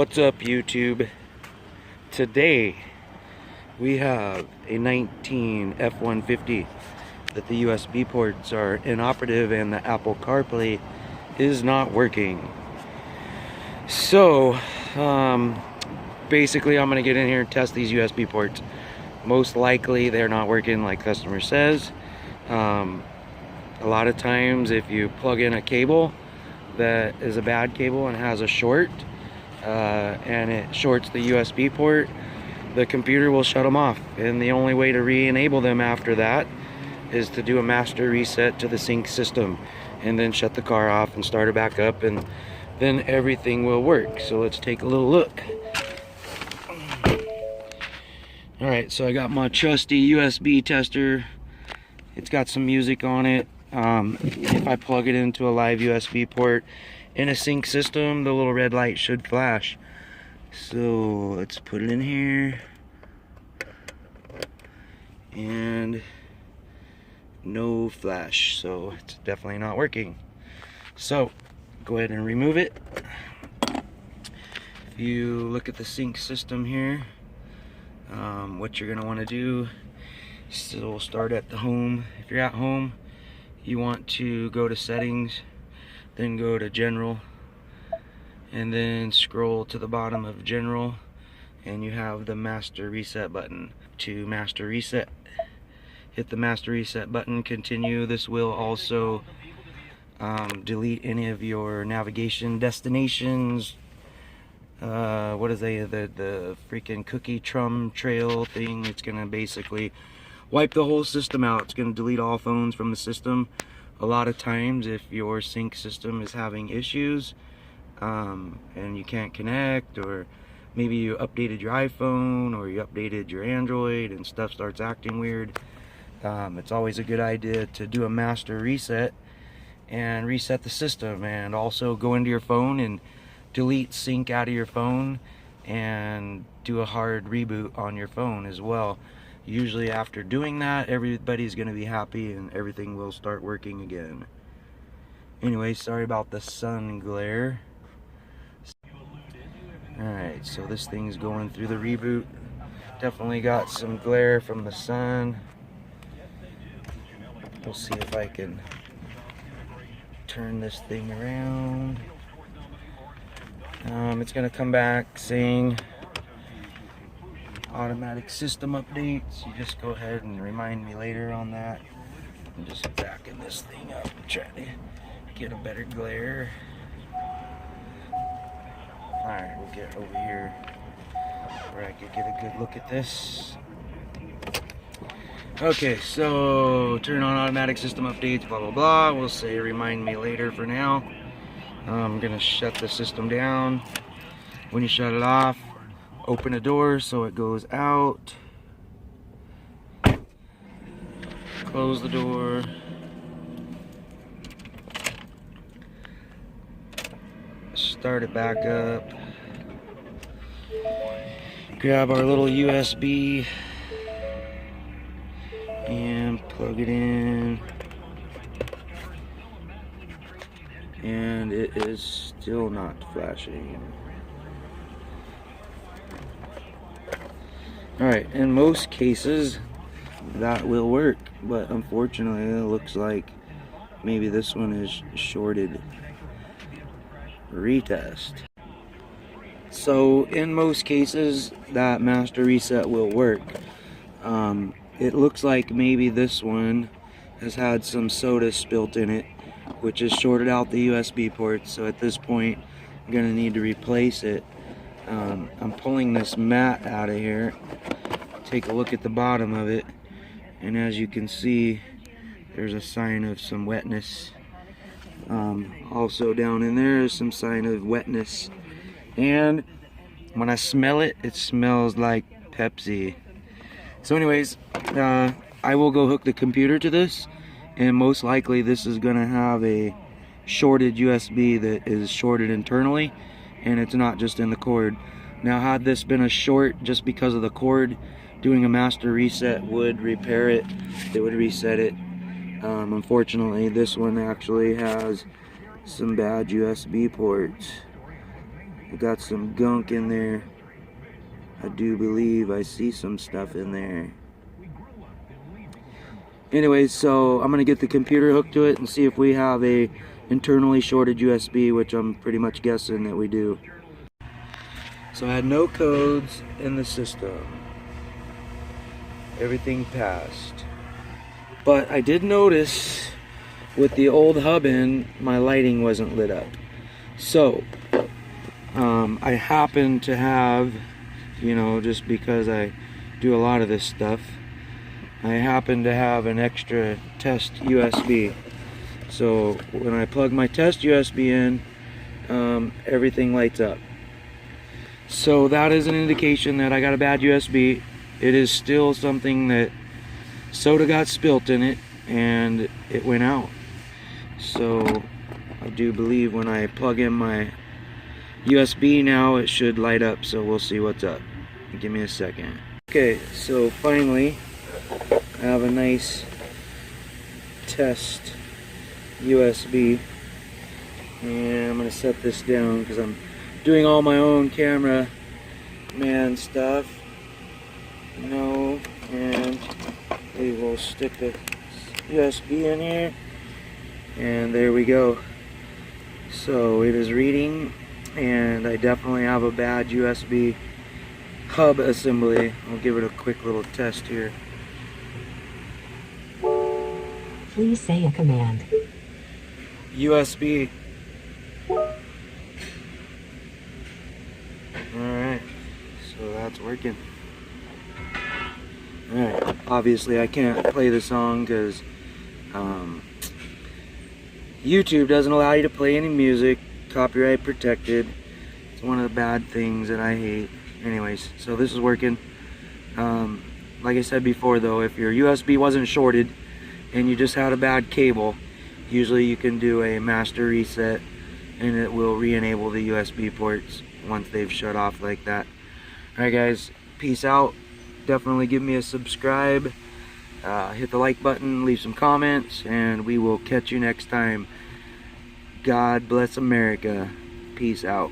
What's up, YouTube? Today we have a 19 F150 that the USB ports are inoperative and the Applecarplay is not working. So basically I'm going to get in here and test these USB ports. Most likely they're not working like customer says. A lot of times if you plug in a cable that is a bad cable and has a short, and it shorts the USB port, the computer will shut them off, and the only way to re-enable them after that is to do a master reset to the sync system and then shut the car off and start it back up, and then everything will work. So let's take a little look. Alright, so I got my trusty USB tester. It's got some music on it. If I plug it into a live USB port in a sync system, the little red light should flash. So let's put it in here, and no flash, so it's definitely not working. So go ahead and remove it. If you look at the sync system here, what you're gonna want to do, so we'll start at the home. If you're at home, you want to go to settings, then go to general, and then scroll to the bottom of general, and you have the master reset button. To master reset, hit the master reset button, continue. This will also delete any of your navigation destinations. What is the freaking cookie trum trail thing? It's gonna basically wipe the whole system out. It's gonna delete all phones from the system. A lot of times if your sync system is having issues and you can't connect, or maybe you updated your iPhone or you updated your Android and stuff starts acting weird, it's always a good idea to do a master reset and reset the system, and also go into your phone and delete sync out of your phone and do a hard reboot on your phone as well. Usually after doing that, everybody's going to be happy and everything will start working again. Anyway, sorry about the sun glare. Alright, so this thing's going through the reboot. Definitely got some glare from the sun. We'll see if I can turn this thing around. It's going to come back saying automatic system updates. You just go ahead and remind me later on that. I'm just backing this thing up, trying to get a better glare. Alright, we'll get over here where I could get a good look at this. Okay, so turn on automatic system updates, blah blah blah. We'll say remind me later for now. I'm gonna shut the system down. When you shut it off, open a door so it goes out. Close the door. Start it back up. Grab our little USB and plug it in. And it is still not flashing. Alright, in most cases that will work, but unfortunately it looks like maybe this one is shorted. Retest. So in most cases that master reset will work. It looks like maybe this one has had some soda spilt in it, which has shorted out the USB port. So at this point I'm going to need to replace it. I'm pulling this mat out of here. Take a look at the bottom of it, and as you can see there's a sign of some wetness. Also down in there is some sign of wetness, and when I smell it, it smells like Pepsi. So anyways, I will go hook the computer to this, and most likely this is going to have a shorted USB that is shorted internally, and it's not just in the cord. Now had this been a short just because of the cord, doing a master reset would repair it. It would reset it. Unfortunately this one actually has some bad USB ports, We got some gunk in there. I do believe I see some stuff in there. Anyways, so I'm gonna get the computer hooked to it and see if we have a internally shorted USB, which I'm pretty much guessing that we do. So I had no codes in the system. Everything passed. But I did notice with the old hub in, my lighting wasn't lit up. So I happen to have, you know, just because I do a lot of this stuff, I happen to have an extra test USB. So when I plug my test USB in, everything lights up. So that is an indication that I got a bad USB. It is still something that soda got spilt in it and it went out. So I do believe when I plug in my USB now, it should light up. So we'll see what's up. Give me a second. Okay, so finally I have a nice test USB, and I'm gonna set this down because I'm doing all my own camera man stuff, you know, and we will stick the USB in here, and there we go. So it is reading, and I definitely have a bad USB hub assembly. I'll give it a quick little test here. Please say a command. USB. Alright, so that's working. Alright, obviously I can't play the song because YouTube doesn't allow you to play any music, copyright protected. It's one of the bad things that I hate. Anyways, so this is working. Like I said before though, if your USB wasn't shorted and you just had a bad cable, usually you can do a master reset and it will re-enable the USB ports once they've shut off like that. Alright guys, peace out. Definitely give me a subscribe, hit the like button, leave some comments, and we will catch you next time. God bless America. Peace out.